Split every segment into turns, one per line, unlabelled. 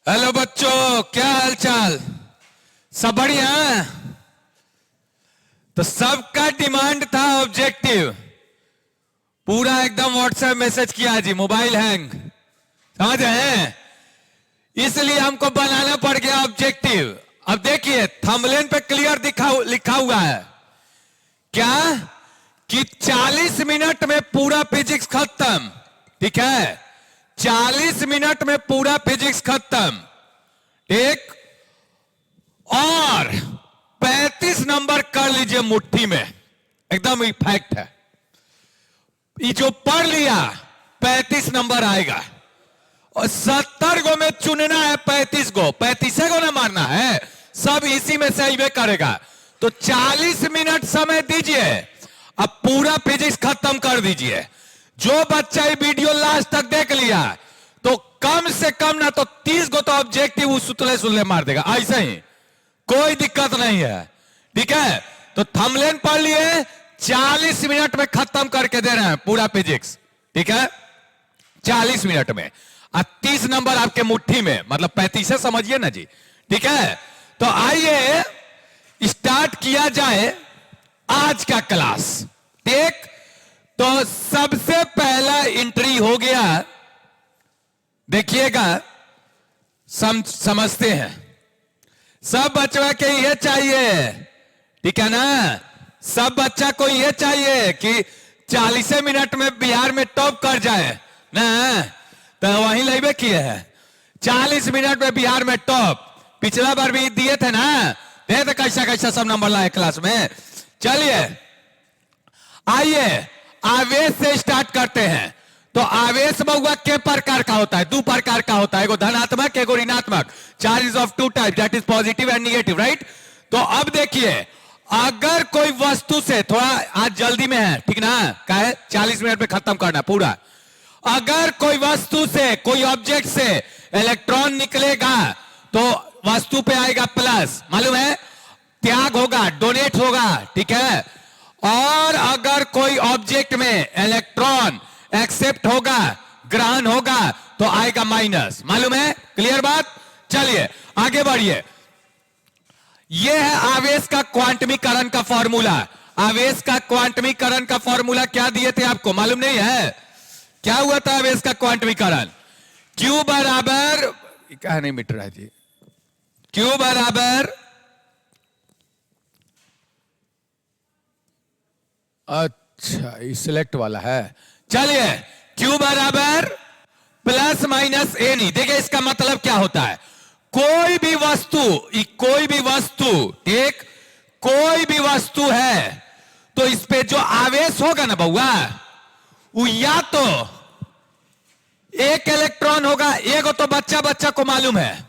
Hello बच्चों, क्या हालचाल? सब बढ़िया? तो सबका डिमांड था ऑब्जेक्टिव। पूरा एकदम व्हाट्सएप मैसेज किया जी, मोबाइल हैंग, समझ रहे हैं? इसलिए हमको बनाना पड़ गया ऑब्जेक्टिव। अब देखिए थंबनेल पे क्लियर लिखा हुआ है क्या कि 40 मिनट में पूरा फिजिक्स खत्म। ठीक है, 40 मिनट में पूरा फिजिक्स खत्म। एक और 35 नंबर कर लीजिए मुट्ठी में, एकदम ही फैक्ट है। ये जो पढ़ लिया 35 नंबर आएगा और 70 गो में चुनना है 35 गो, 35 गो ना मारना है, सब इसी में से आइबे करेगा। तो 40 मिनट समय दीजिए, अब पूरा फिजिक्स खत्म कर दीजिए। जो बच्चा ये वीडियो लास्ट तक देख लिया तो कम से कम ना तो 30 गो तो ऑब्जेक्टिव उस सुतले सुतले मार देगा, ऐसे ही, कोई दिक्कत नहीं है। ठीक है, तो थंबनेल पढ़ लिए, 40 मिनट में खत्म करके दे रहे हैं पूरा फिजिक्स। ठीक है, 40 मिनट में, और 30 नंबर आपके मुट्ठी में, मतलब 35 से समझिए ना जी। ठीक है, तो आइए स्टार्ट किया जाए आज का क्लास। ठीक, तो सबसे पहला एंट्री हो गया, देखिएगा, समझते हैं। सब बच्चा के ये चाहिए, ठीक है ना? सब बच्चा को ये चाहिए कि 40 मिनट में बिहार में टॉप कर जाए ना, तो वहीं लेबे किए हैं 40 मिनट में बिहार में टॉप। पिछला बार भी दिए थे ना, दे तो कैसा कैसा सब नंबर लाए क्लास में। चलिए आइए आवेश से स्टार्ट करते हैं। तो आवेश बहुआ के प्रकार का होता है? दो प्रकार का होता है, एगो धनात्मक एगो ऋणात्मक। Charge of two type, that is positive and negative, right? तो अब देखिए, अगर कोई वस्तु से, थोड़ा आज जल्दी में है, ठीक ना, क्या है, 40 मिनट में खत्म करना पूरा। अगर कोई वस्तु से, कोई ऑब्जेक्ट से इलेक्ट्रॉन निकलेगा तो वस्तु पे आएगा प्लस, मालूम है? त्याग होगा, डोनेट होगा, ठीक है। और अगर कोई ऑब्जेक्ट में इलेक्ट्रॉन एक्सेप्ट होगा, ग्रहण होगा, तो आएगा माइनस, मालूम है? क्लियर बात? चलिए आगे बढ़िए। यह है आवेश का क्वांटमीकरण का फॉर्मूला। आवेश का क्वांटमीकरण का फॉर्मूला क्या दिए थे आपको, मालूम नहीं है? क्या हुआ था आवेश का क्वांटमीकरण? Q बराबर, क्या नहीं मिट रहा है जी, Q बराबर, अच्छा ये सिलेक्ट वाला है। चलिए, Q बराबर प्लस माइनस एनी। देखिए इसका मतलब क्या होता है, कोई भी वस्तु, एक कोई भी वस्तु है तो इस पे जो आवेश होगा ना बउआ, वो या तो एक इलेक्ट्रॉन होगा, एक तो बच्चा को मालूम है,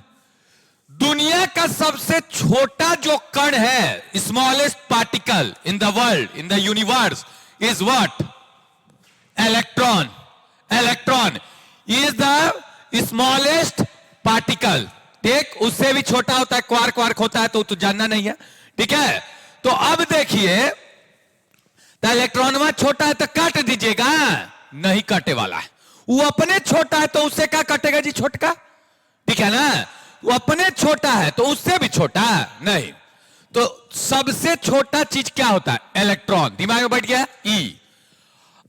दुनिया का सबसे छोटा जो कण है, smallest particle in the world, in the universe, is what? Electron. Electron is the smallest particle. ठीक, उससे भी छोटा होता है, क्वार्क वार्क होता है, तो जानना नहीं है, ठीक है। तो अब देखिए, तो इलेक्ट्रॉन में छोटा है तो काट दीजिएगा, नहीं काटे वाला है। वो अपने छोटा है तो उससे क्या कटेगा जी, छोटका, ठीक है ना? वो अपने छोटा है तो उससे भी छोटा नहीं। तो सबसे छोटा चीज क्या होता है? इलेक्ट्रॉन। दिमाग में बैठ गया? ई।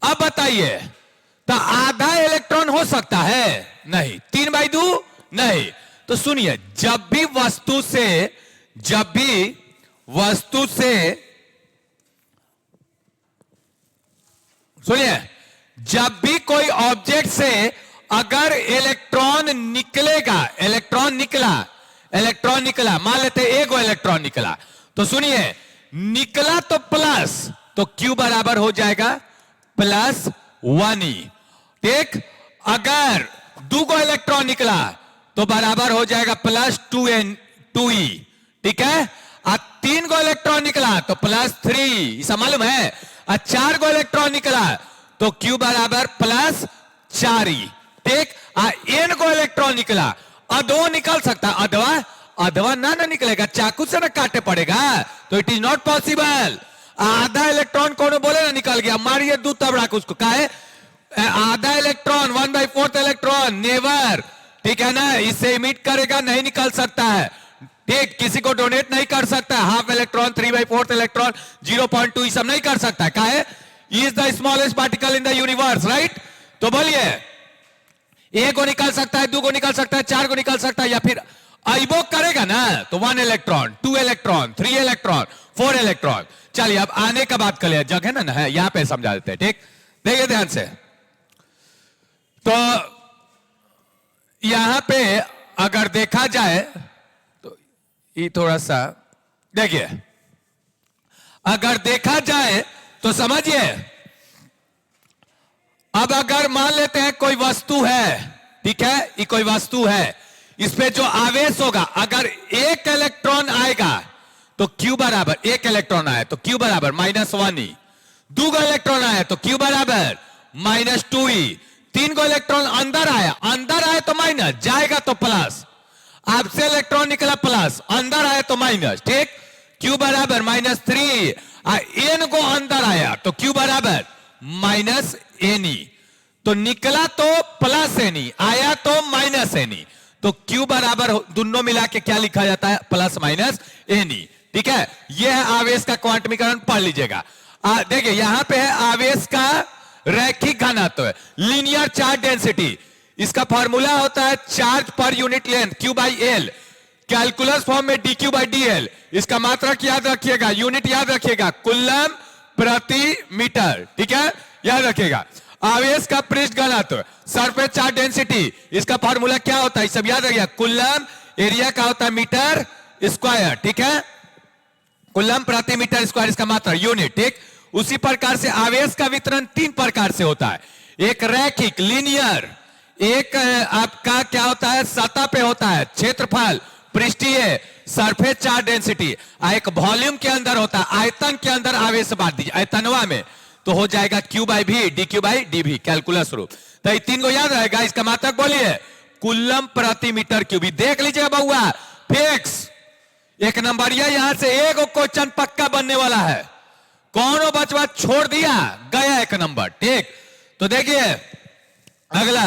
अब बताइए, तो आधा इलेक्ट्रॉन हो सकता है? नहीं। 3/2 नहीं। तो सुनिए, जब भी वस्तु से सुनिए, जब भी कोई ऑब्जेक्ट से अगर इलेक्ट्रॉन निकला, मान लेते एगो इलेक्ट्रॉन निकला, तो सुनिए, निकला तो प्लस, तो Q बराबर हो जाएगा +1E। ठीक, अगर 2 गो इलेक्ट्रॉन निकला तो बराबर हो जाएगा +2E। ठीक है, और 3 गो इलेक्ट्रॉन निकला तो +3, इसे मालूम है? और 4 गो इलेक्ट्रॉन निकला तो Q बराबर +4E। ठीक, n को इलेक्ट्रॉन निकला, अधवा निकल सकता, अधवा ना निकलेगा, चाकू से ना काटे पड़ेगा, तो इट इज नॉट पॉसिबल। आधा इलेक्ट्रॉन कौन बोले ना निकल गया, मारिए 2 तब राख उसको, का है? आधा इलेक्ट्रॉन, 1/4 इलेक्ट्रॉन, नेवर। ठीक है ना, इससे इमिट करेगा, नहीं निकल सकता है, ठीक, किसी को डोनेट नहीं कर सकता है, हाफ इलेक्ट्रॉन, 3/4 इलेक्ट्रॉन, 0.2 ये सब नहीं कर सकता है, क्या है, is the smallest particle in the universe, right. तो बोलिए, एक को निकल सकता है, दो को निकल सकता है, चार को निकल सकता है, या फिर आइबोक करेगा ना तो 1 इलेक्ट्रॉन, 2 इलेक्ट्रॉन, 3 इलेक्ट्रॉन, 4 इलेक्ट्रॉन। चलिए अब आने का बात कर लिया, जगह ना है यहां पे समझा देते हैं, ठीक, देखिए ध्यान से। तो यहां पे अगर देखा जाए तो ये थोड़ा सा देखिए, अगर देखा जाए तो समझिए, अब अगर मान लेते हैं कोई वस्तु है, ठीक है, ये कोई वस्तु है, इस पे जो आवेश होगा, अगर एक इलेक्ट्रॉन आएगा तो Q बराबर, एक इलेक्ट्रॉन आया तो Q बराबर -1E, दो इलेक्ट्रॉन आया तो Q बराबर -2E, तीन को इलेक्ट्रॉन अंदर आया तो माइनस, जाएगा तो प्लस, आपसे इलेक्ट्रॉन निकला प्लस, अंदर आया तो माइनस, ठीक, Q बराबर -3, N को अंदर आया तो Q बराबर -NE, तो निकला तो प्लस NE, आया तो -NE, तो Q बराबर दोनों मिला के क्या लिखा जाता है, +-NE, ठीक है। यह है आवेश का क्वांटमीकरण, पढ़ लीजिएगा। देखिए यहां पे है आवेश का रैखिक घनत्व, लीनियर चार्ज डेंसिटी, इसका फार्मूला होता है charge per unit length Q/L, calculus form में dQ/dL, इसका मात्रक याद रखिएगा, यूनिट याद रखिएगा, कूलम प्रति मीटर, ठीक है, याद रखिएगा। आवेश का पृष्ठ घनत्व, सरफेस चार्ज डेंसिटी, इसका फार्मूला क्या होता है, सब याद रखिएगा, कूलम, एरिया का होता है मीटर स्क्वायर, ठीक है, कूलम प्रति मीटर स्क्वायर, इसका मात्रा यूनिट, ठीक। उसी प्रकार से आवेश का वितरण 3 प्रकार से होता है, एक रैखिक लीनियर, एक आपका क्या होता है, सतह पे होता है, क्षेत्रफल, पृष्ठीय, सरफेस चार्ज डेंसिटी, एक वॉल्यूम के अंदर होता है, आयतन के अंदर आवेश बांट दीजिए, आयतनवा में, तो हो जाएगा Q/V, dQ/dV, कैलकुलस रूप। तो ये 3 को याद रहेगा, इसका मात्रक बोलिए, कूलम प्रति मीटर क्यूब, देख लीजिएगा बहुआ, फिक्स, एक नंबरिया, यहां से एक क्वेश्चन पक्का बनने वाला है, कौन बचवा छोड़ दिया, गया एक नंबर, ठीक। तो देखिए अगला,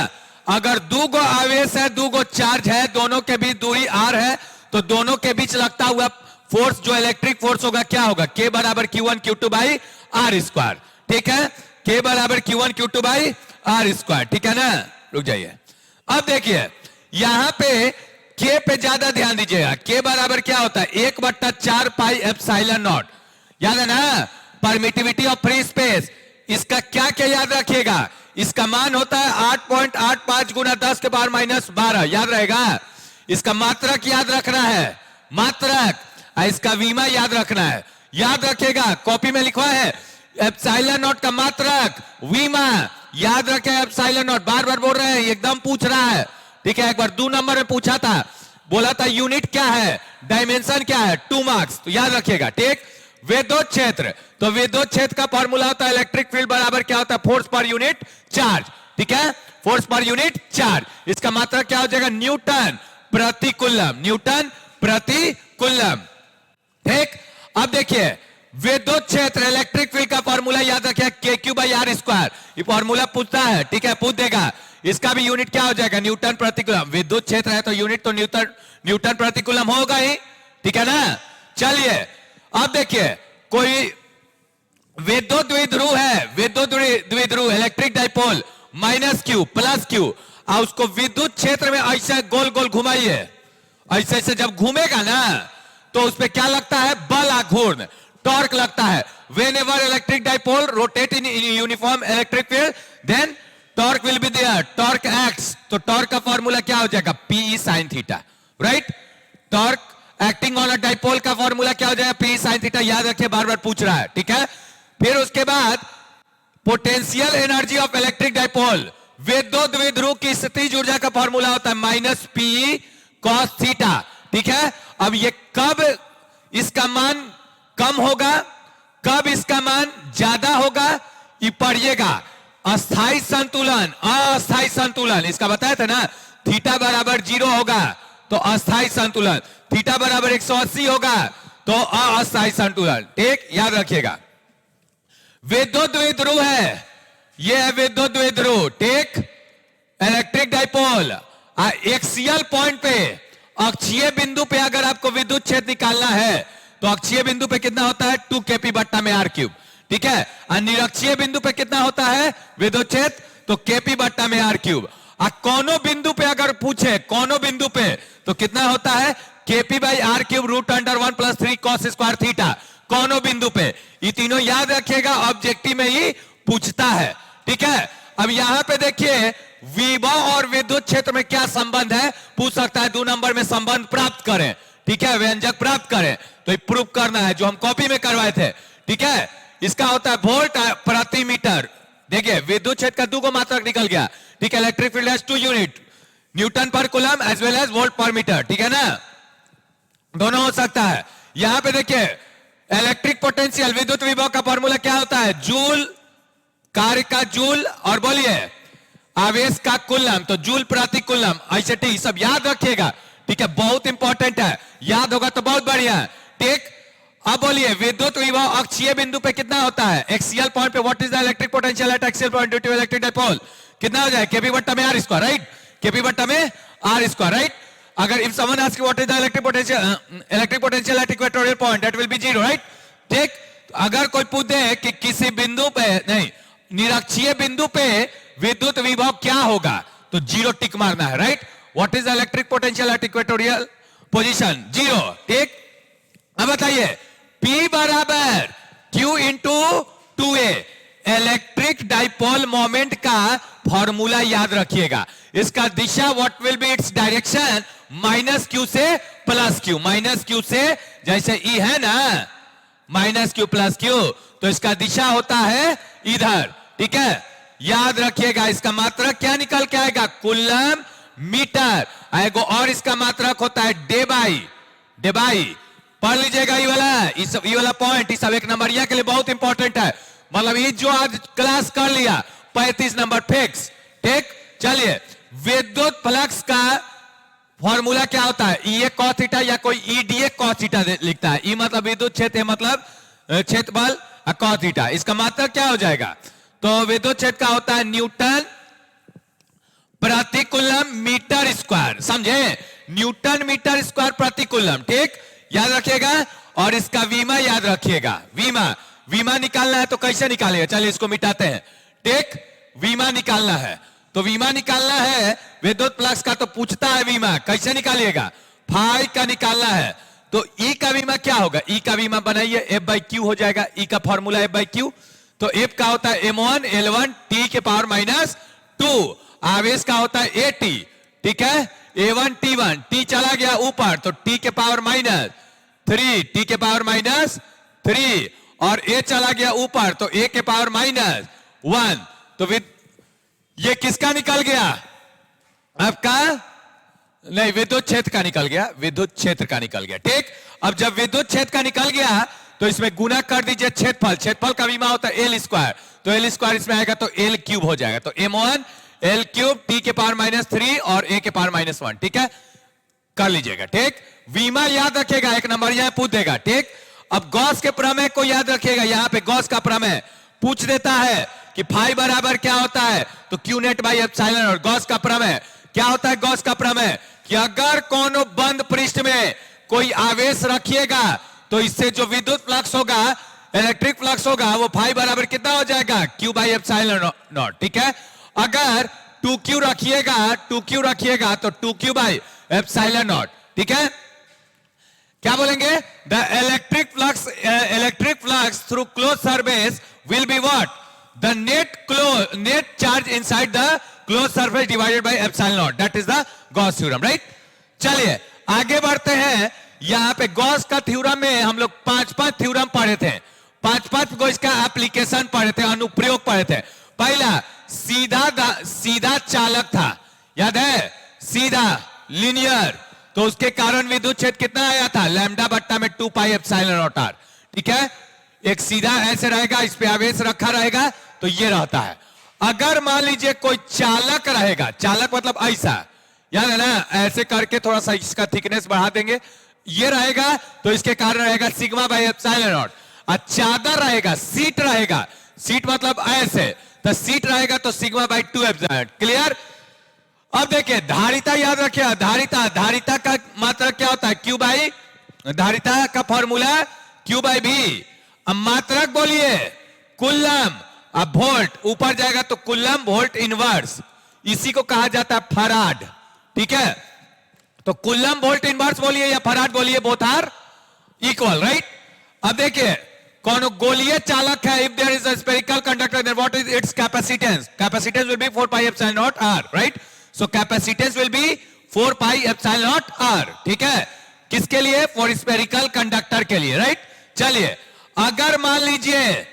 अगर 2 गो आवेश है, 2 गो चार्ज है, दोनों के बीच दूरी r है, तो दोनों के बीच लगता हुआ फोर्स जो इलेक्ट्रिक फोर्स होगा क्या होगा, K बराबर Q1 Q2/r², ठीक है, K बराबर Q1 Q2/r², ठीक है ना। रुक जाइए, अब देखिए यहां पे K पे ज्यादा ध्यान दीजिएगा, K बराबर क्या होता है, 1/4 पाई एप्सिलॉन नॉट, याद है ना, परमिटिविटी ऑफ फ्री स्पेस, इसका क्या क्या याद रखिएगा, इसका मान होता है 8.85 गुना 10 के पावर -12, याद रहेगा। इसका मात्रक याद रखना है, मात्रक, इसका वीमा याद रखना है, याद रखिएगा, कॉपी में लिखवा है, एप्सिलॉन नॉट का मात्रक वीमा, याद रखे एप्सिलॉन नॉट, बार बार बोल रहे हैं, एकदम पूछ रहा है, ठीक है, एक बार 2 नंबर में पूछा था, बोला था यूनिट क्या है, डायमेंशन क्या है, 2 मार्क्स, तो याद रखिएगा, ठीक। विद्युत क्षेत्र, तो विद्युत क्षेत्र का फॉर्मूला होता है इलेक्ट्रिक फील्ड बराबर क्या होता है, फोर्स पर यूनिट चार्ज, ठीक है, फोर्स पर यूनिट चार्ज, इसका मात्रक क्या हो जाएगा, न्यूटन प्रति कूलम, न्यूटन प्रति कूलम, ठीक। अब देखिए विद्युत क्षेत्र, इलेक्ट्रिक फील्ड का फॉर्मूला याद रखिए, KQ/r², ये फॉर्मूला पूछता है, ठीक है, पूछ देगा, इसका भी यूनिट क्या हो जाएगा, न्यूटन प्रति कूलम, विद्युत क्षेत्र है तो यूनिट तो न्यूटन प्रति कूलम होगा ही, ठीक है ना। चलिए अब देखिए कोई विद्युत द्विध्रुव है, विद्युत द्विध्रुव इलेक्ट्रिक डाइपोल, -Q +Q, और उसको विद्युत क्षेत्र में ऐसे गोल गोल घुमाइए, ऐसे ऐसे जब घूमेगा ना तो उस पर क्या लगता है, बल आघूर्ण, टॉर्क लगता है। whenever electric dipole rotate in uniform electric field then torque will be there, torque acts, तो टॉर्क का फॉर्मूला क्या हो जाएगा, PE sin theta, right. Torque acting on a dipole का फॉर्मूला क्या हो जाएगा, PE sin थीटा, याद रखिए, बार बार पूछ रहा है, ठीक है। फिर उसके बाद potential energy of electric dipole, विद्युत द्विध्रुव की स्थितिज ऊर्जा का फॉर्मूला होता है -PE cos थीटा, ठीक है। अब ये कब इसका मान कम होगा, कब इसका मान ज्यादा होगा, ये पढ़िएगा। अस्थाई संतुलन, अस्थाई संतुलन, इसका बताया था ना, थीटा बराबर 0 होगा तो अस्थाई संतुलन, थीटा बराबर 180 होगा तो अस्थाई संतुलन, ठीक, याद रखिएगा। विद्युत द्विध्रुव है, यह है विद्युत द्विध्रुव, ठीक, इलेक्ट्रिक डाइपोल, एक्सियल पॉइंट पे, अक्षीय बिंदु पे अगर आपको विद्युत क्षेत्र निकालना है तो अक्षीय बिंदु पे कितना होता है 2 kp बट्टा में r क्यूब, ठीक है। और निरक्षीय बिंदु पे कितना होता है विद्युत क्षेत्र, तो kp बट्टा में r क्यूब। कोनो बिंदु पे अगर पूछे, कोनो बिंदु पे तो कितना होता है kp by r cube root under 1 plus 3 cos square theta, कोनो बिंदु पे। ये तीनों याद रखिएगा, ऑब्जेक्टिव में ही पूछता है, ठीक है। अब यहां पे देखिए विभव और विद्युत क्षेत्र में क्या संबंध है, पूछ सकता है 2 नंबर में संबंध प्राप्त करें, ठीक है, व्यंजक प्राप्त करें। तो ये प्रूफ करना है जो हम कॉपी में करवाए थे, ठीक है। इसका होता है वोल्ट प्रति मीटर। देखिए विद्युत क्षेत्र का 2 मात्रक निकल गया, ठीक है। Electric field has 2 unit, newton per coulomb as well as volt per metre, ठीक है ना, दोनों हो सकता है। यहां पे देखिए इलेक्ट्रिक पोटेंशियल, विद्युत विभव का फॉर्मूला क्या होता है, जूल, कार्य का जूल और बोलिए आवेश का कूलम, तो जूल प्रति कूलम, ऐसे ठीक सब याद रखिएगा, ठीक है, बहुत इंपॉर्टेंट है, याद होगा तो बहुत बढ़िया है, ठीक। अब बोलिए विद्युत विभव अक्षीय बिंदु पे कितना होता है, एक्सियल पॉइंट पे what is the electric potential at axial point due to electric dipole, कितना हो जाए केपी बट्टा में आर स्क्वायर, राइट, केपी बट्टा में आर स्क्वायर, राइट। अगर if someone asks what is the electric potential at equatorial point, that will be 0, right, ठीक। अगर कोई पूछ दे कि किसी बिंदु पे, नहीं, निरक्षीय बिंदु पे विद्युत विभव क्या होगा, तो 0 टिक मारना है, right. What is the electric potential at equatorial position, 0, ठीक। अब बताइए P बराबर Q into 2A, electric dipole moment का फॉर्मूला याद रखिएगा। इसका दिशा what will be its direction, minus Q से प्लस क्यू, माइनस क्यू से, जैसे E है ना, माइनस क्यू प्लस क्यू, तो इसका दिशा होता है इधर, ठीक है, याद रखिएगा। इसका मात्रक क्या निकल के आएगा, कूलम मीटर आएगा, और इसका मात्रक होता है डे बाई, पढ़ लीजिएगा ये वाला पॉइंट, इस सब 1 नंबरिया के लिए बहुत इंपॉर्टेंट है, मतलब ये जो आज क्लास कर लिया 35 नंबर फिक्स, ठीक। चलिए विद्युत फ्लक्स का फॉर्मूला क्या होता है, ई ए कॉस थीटा या कोई E D A cos theta लिखता है, ई मतलब विद्युत क्षेत्र, मतलब क्षेत्रफल, कॉस थीटा, इसका मात्रक क्या हो जाएगा, तो विद्युत क्षेत्र का होता है न्यूटन प्रति कूलम मीटर स्क्वायर, समझे, न्यूटन मीटर स्क्वायर प्रति कूलम, ठीक, याद रखिएगा। और इसका वीमा याद रखिएगा, वीमा निकालना है तो कैसे निकालेगा, चलिए इसको मिटाते हैं, ठीक। वीमा निकालना है तो वीमा निकालना है, विद्युत फ्लक्स का तो पूछता है वीमा, कैसे निकालिएगा, फाई का निकालना है, तो ई का वीमा क्या होगा, ई का वीमा बनाइए एफ बाई क्यू हो जाएगा, ई का फॉर्मूला एफ बाई क्यू, तो एफ का होता है m1 l1 t के पावर माइनस 2, आवेश का होता है at, ठीक है, a1 t1, t चला गया ऊपर तो t के पावर माइनस 3, t के पावर माइनस 3, और a चला गया ऊपर तो a के पावर माइनस 1, तो ये किसका निकल गया, आपका नहीं, विद्युत क्षेत्र का निकल गया, विद्युत क्षेत्र का निकल गया, ठीक। अब जब विद्युत क्षेत्र का निकल गया तो इसमें गुना कर दीजिए क्षेत्रफल, क्षेत्रफल का विमा होता है एल स्क्वायर, तो एल स्क्वायर इसमें आएगा तो एल क्यूब हो जाएगा, तो m1 एल क्यूब टी के पावर माइनस 3 और a के पावर माइनस 1, ठीक है, कर लीजिएगा, ठीक। वीमा याद रखेगा, 1 नंबर यहां पूछ देगा, ठीक। अब गॉस के प्रमेय को याद रखिएगा, यहां पे गॉस का प्रमेय पूछ देता है कि फाई बराबर क्या होता है, तो क्यू नेट बाई एप्सिलॉन, और गॉस का प्रमेय क्या होता है, गॉस का प्रमेय कि अगर कोनो बंद पृष्ठ में कोई आवेश रखिएगा तो इससे जो विद्युत फ्लक्स होगा, इलेक्ट्रिक फ्लक्स होगा, वो फाई बराबर कितना हो जाएगा, क्यू बाई एप्सिलॉन नॉट, ठीक है। अगर 2q रखिएगा तो 2q बाई एप्सिलॉन नॉट, ठीक है। क्या बोलेंगे, the electric flux through close surface will be what, the net charge inside the close surface divided by epsilon not, that is the Gauss theorem, right. चलिए आगे बढ़ते हैं, यहां पे गॉस का थ्योरम में हम लोग 5 थ्योरम पढ़े थे, 5 को इसका एप्लीकेशन पढ़े थे, अनुप्रयोग पढ़े थे। पहला सीधा चालक था, याद है, सीधा लीनियर, तो उसके कारण विद्युत क्षेत्र कितना आया था, लैम्डा बट्टा में 2 पाई एप्सिलॉन नॉट आर, ठीक है। एक सीधा ऐसे रहेगा, इस पे आवेश रखा रहेगा तो ये रहता है। अगर मान लीजिए कोई चालक रहेगा, चालक मतलब ऐसा, याद है ना, ऐसे करके थोड़ा सा इसका थिकनेस बढ़ा देंगे, ये रहेगा तो इसके कारण रहेगा सिग्मा बाई एप्सिलॉन नॉट, और चादर रहेगा, सीट रहेगा, सीट मतलब ऐसे, तो सीट रहेगा तो सिग्मा बाई 2 एप्सिलॉन, क्लियर। अब देखिए धारिता याद रखिए, धारिता, धारिता का मात्रक क्या होता है? क्यू बाई, धारिता का फॉर्मूला क्यू बाई भी। अब मात्रक बोलिए कुल्लम, अब वोल्ट ऊपर जाएगा तो कुल्लम वोल्ट इनवर्स, इसी को कहा जाता है फराड। ठीक है, तो कुल्लम वोल्ट इनवर्स बोलिए या फराड बोलिए, बोथ आर इक्वल, राइट। अब देखिए कौन गोलीय चालक है, if there is a spherical conductor then what is its capacitance? Capacitance will be 4 pi epsilon naught R, right. So capacitance will be 4 pi epsilon naught R. ठीक है, किसके लिए? फॉर स्फेरिकल कंडक्टर के लिए, राइट। चलिए अगर मान लीजिए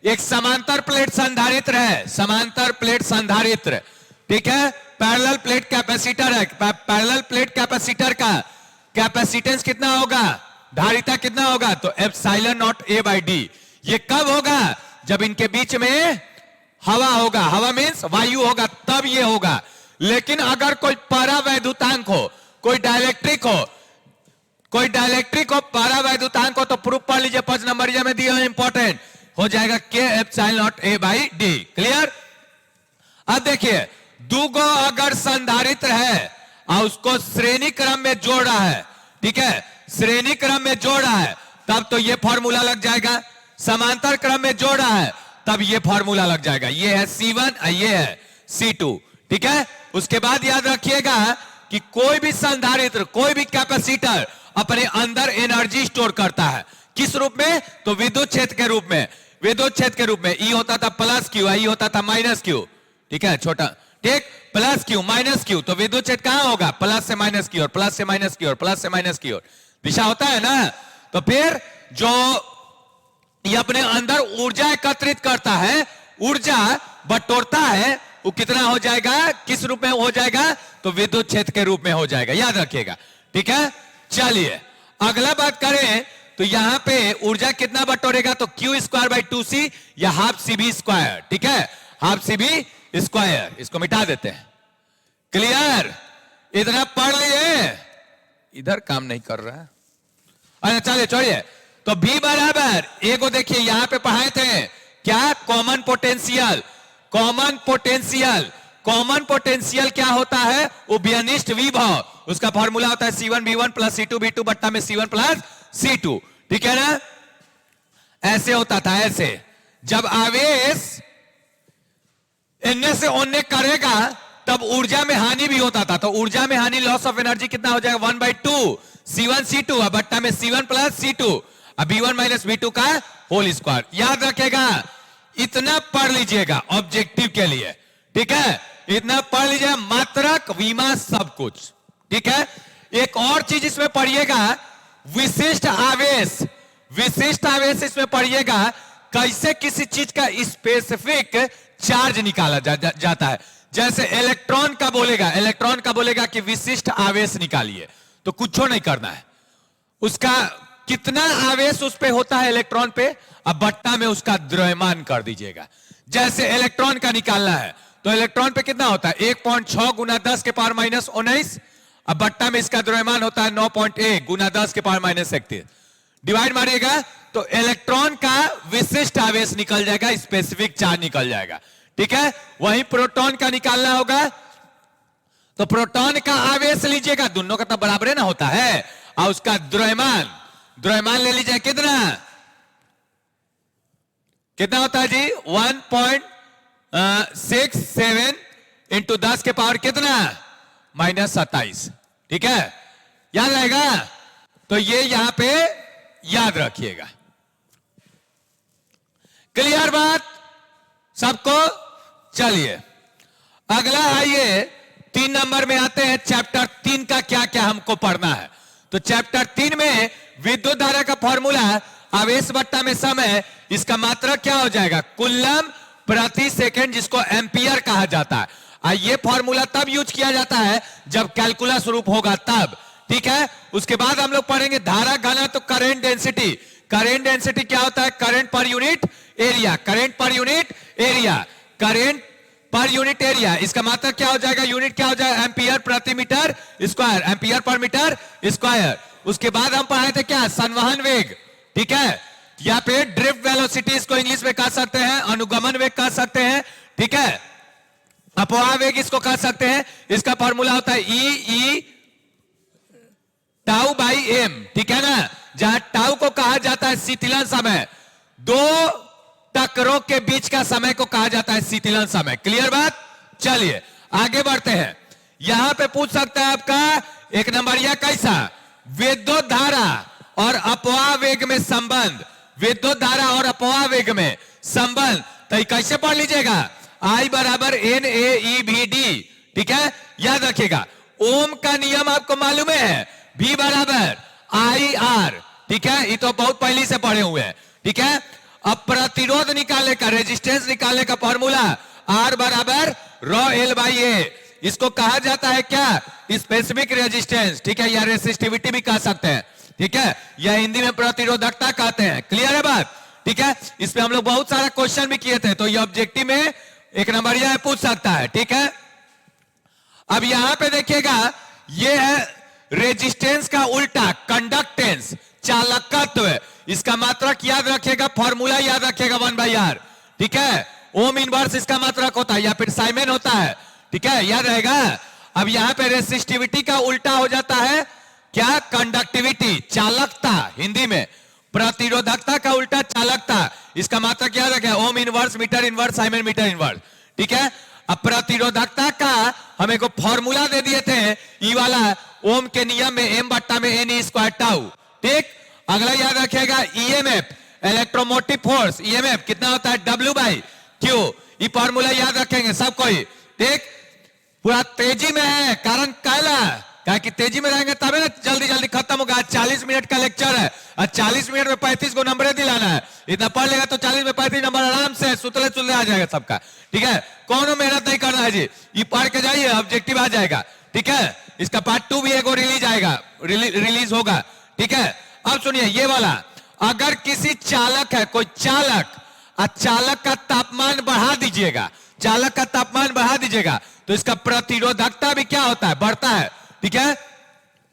एक समांतर प्लेट संधारित्र है, समांतर प्लेट संधारित्र, ठीक है, पैरेलल प्लेट कैपेसिटर है, पैरेलल प्लेट कैपेसिटर का कैपेसिटेंस कितना होगा, धारिता कितना होगा? तो epsilon not a by D. ये कब होगा? जब इनके बीच में हवा होगा, हवा मींस वायु होगा, तब ये होगा। लेकिन अगर कोई परावैद्युतांक हो, कोई डाइलेक्ट्रिक हो, कोई डाइलेक्ट्रिक हो, परावैद्युतांक हो, तो प्रूफ पढ़ लीजिए 5 नंबर में दिया है, इंपॉर्टेंट हो जाएगा के epsilon not a by D. Clear? अब देखिए दूगो अगर संधारित्र है और उसको श्रेणी क्रम में जोड़ रहा है, ठीक है, श्रेणी क्रम में जोड़ रहा है, तब तो ये फॉर्मूला लग जाएगा। समांतर क्रम में जोड़ रहा है तब ये फॉर्मूला लग जाएगा। ये है C1 और ये है C2। ठीक है, उसके बाद याद रखिएगा कि कोई भी संधारित्र, कोई भी कैपेसिटर अपने अंदर एनर्जी स्टोर करता है। किस रूप में? तो विद्युत क्षेत्र के रूप में। विद्युत क्षेत्र के रूप में ई होता था प्लस क्यू, आई होता था माइनस क्यू। ठीक है, छोटा, ठीक, प्लस क्यू माइनस क्यू, तो विद्युत क्षेत्र कहां होगा? प्लस से माइनस की ओर, प्लस से माइनस की ओर, प्लस से माइनस की ओर दिशा होता है ना। तो फिर जो ये अपने अंदर ऊर्जा एकत्रित करता है, ऊर्जा बटोरता है, वो कितना हो जाएगा, किस रूप में हो जाएगा? तो विद्युत क्षेत्र के रूप में हो जाएगा, याद रखिएगा। ठीक है, चलिए अगला बात करें तो यहां पे ऊर्जा कितना बटोरेगा? तो क्यू स्क्वायर बाई 2c या हाफ सी बी स्क्वायर। ठीक है, हाफ सी बी स्क्वायर, इसको मिटा देते हैं। क्लियर? इतना पढ़ लिए, इधर काम नहीं कर रहा है। अच्छा चलिए छोड़िए, तो V बराबर ए को देखिए यहां पे पढ़ाए थे क्या? Common potential. Common potential, common potential क्या होता है? उभयनिष्ठ विभव, उसका फॉर्मूला होता है C1V1 प्लस C2V2 बट्टा में C1 प्लस C2। ठीक है ना, ऐसे होता था, ऐसे। जब आवेश इनने से ओने करेगा तब ऊर्जा में हानि भी होता था, तो ऊर्जा में हानि, लॉस ऑफ एनर्जी कितना हो जाएगा? 1/2 C1 C2 बट्टा में C1 plus C2 B1 minus B2 का होल स्क्वायर। याद रखेगा, इतना पढ़ लीजिएगा ऑब्जेक्टिव के लिए। ठीक है, इतना पढ़ लीजिएगा, मात्रक विमा सब कुछ। ठीक है, एक और चीज इसमें पढ़िएगा, विशिष्ट आवेश। विशिष्ट आवेश इसमें पढ़िएगा, कैसे किसी चीज का स्पेसिफिक चार्ज निकाला जाता है। जैसे इलेक्ट्रॉन का बोलेगा, इलेक्ट्रॉन का बोलेगा कि विशिष्ट आवेश निकालिए, तो कुछ नहीं करना है, उसका कितना आवेश उस पे होता है इलेक्ट्रॉन पे, अब बट्टा में उसका द्रव्यमान कर दीजिएगा। जैसे इलेक्ट्रॉन का निकालना है तो इलेक्ट्रॉन पे कितना होता है? 1.6 गुना 10 के पावर माइनस 19, अब बट्टा में इसका द्रव्यमान होता है 9.1 गुना 10 के पावर माइनस 31। डिवाइड मारिएगा तो इलेक्ट्रॉन का विशिष्ट आवेश निकल जाएगा, स्पेसिफिक चार्ज निकल जाएगा। ठीक है, वहीं प्रोटॉन का निकालना होगा तो प्रोटॉन का आवेश लीजिएगा, दोनों का तो बराबर ना होता है, और उसका द्रव्यमान, द्रव्यमान ले लीजिए कितना, कितना होता है जी? 1.67 इंटू 10 के पावर कितना? माइनस 27। ठीक है, याद रहेगा, तो ये यहां पे याद रखिएगा। क्लियर बात सबको? चलिए अगला आइए, 3 नंबर में आते हैं। चैप्टर 3 का क्या क्या हमको पढ़ना है? तो चैप्टर 3 में विद्युत धारा का फॉर्मूला, आवेश बट्टा में समय, इसका मात्रक क्या हो जाएगा? कुल्लम प्रति सेकंड, जिसको एम्पियर कहा जाता है। ये फॉर्मूला तब यूज किया जाता है जब कैलकुलस रूप होगा तब। ठीक है, उसके बाद हम लोग पढ़ेंगे धारा घनत्व, तो करंट डेंसिटी। करंट डेंसिटी क्या होता है? Current per unit area, current per unit area, current per unit area, इसका मात्रक क्या हो जाएगा? यूनिट क्या हो जाएगा? एम्पियर प्रति metre square, ampere per metre square. उसके बाद हम पढ़ाए थे क्या? संवहन वेग। ठीक है, या फिर ड्रिफ्ट वेलोसिटी, इसको इंग्लिश में कह सकते हैं, अनुगमन वेग कह सकते हैं। ठीक है, अपवाह वेग इसको कह सकते हैं, इसका फॉर्मूला होता है ई टाउ बाई एम, ठीक है ना। जहां टाउ को कहा जाता है शीतलन समय, दो टकरों के बीच का समय को कहा जाता है शीतलन समय। क्लियर बात। चलिए आगे बढ़ते हैं। यहां पे पूछ सकता है आपका एक नंबरिया कैसा, विद्युत धारा और अपवाह वेग में संबंध, विद्युत धारा और अपवाह वेग में संबंध। तो ये कैसे पढ़ लीजिएगा, I बराबर एन ए ई भी डी, ठीक है, याद रखिएगा। ओम का नियम आपको मालूम है, V बराबर आई आर, ठीक है, ये तो बहुत पहले से पढ़े हुए हैं, ठीक है। अब प्रतिरोध निकालने का, रेजिस्टेंस निकालने का फॉर्मूला R बराबर रॉ एल बाई ए, इसको कहा जाता है क्या, स्पेसिफिक रेजिस्टेंस, ठीक है, या रेसिस्टिविटी भी कह सकते हैं, ठीक है, या हिंदी में प्रतिरोधकता कहते हैं। क्लियर है बात, ठीक है। इस पे हम लोग बहुत सारा क्वेश्चन भी किए थे, तो ये ऑब्जेक्टिव में एक नंबर यह पूछ सकता है, ठीक है। अब यहां पे देखिएगा, ये है रेजिस्टेंस का उल्टा, कंडक्टेंस, चालकत्व। इसका मात्रक याद रखिएगा, फॉर्मूला याद रखिएगा 1/r, ठीक है। ओम इनवर्स इसका मात्रक होता है या फिर साइमेन होता है, ठीक है, याद रहेगा। अब यहां पे रेसिस्टिविटी का उल्टा हो जाता है क्या, कंडक्टिविटी, चालकता हिंदी में, प्रतिरोधकता का उल्टा चालकता, इसका मात्रक याद रखें, ohm inverse metre inverse siemens metre inverse, ठीक है। अब प्रतिरोधकता का हमें को फॉर्मूला दे दिए थे, ई वाला ओम के नियम में m बट्टा में n ई स्क्वायर टाउ, ठीक। अगला याद रखिएगा ईएमएफ, इलेक्ट्रोमोटिव फोर्स, ईएमएफ कितना होता है, W बाई क्यू, ये फॉर्मूला याद रखेंगे सब कोई, ठीक। पूरा तेजी में है, कारण कहला क्या कि तेजी में रहेंगे तब ना जल्दी जल्दी खत्म होगा। 40 मिनट का लेक्चर है और 40 मिनट में 35 को नंबर दिलाना है, इतना पढ़ लेगा तो 40 में 35 नंबर आराम से सुतले सुतले आ जाएगा सबका, ठीक है। कौन मेहनत नहीं करना है जी, ये पढ़ के जाइए, ऑब्जेक्टिव आ जाएगा, ठीक है। इसका पार्ट 2 भी एगो रिलीज आएगा, रिलीज होगा, ठीक है। अब सुनिए ये वाला, अगर किसी चालक है, कोई चालक, चालक का तापमान बढ़ा दीजिएगा, चालक का तापमान बढ़ा दीजिएगा तो इसका प्रतिरोधकता भी क्या होता है, बढ़ता है, ठीक है।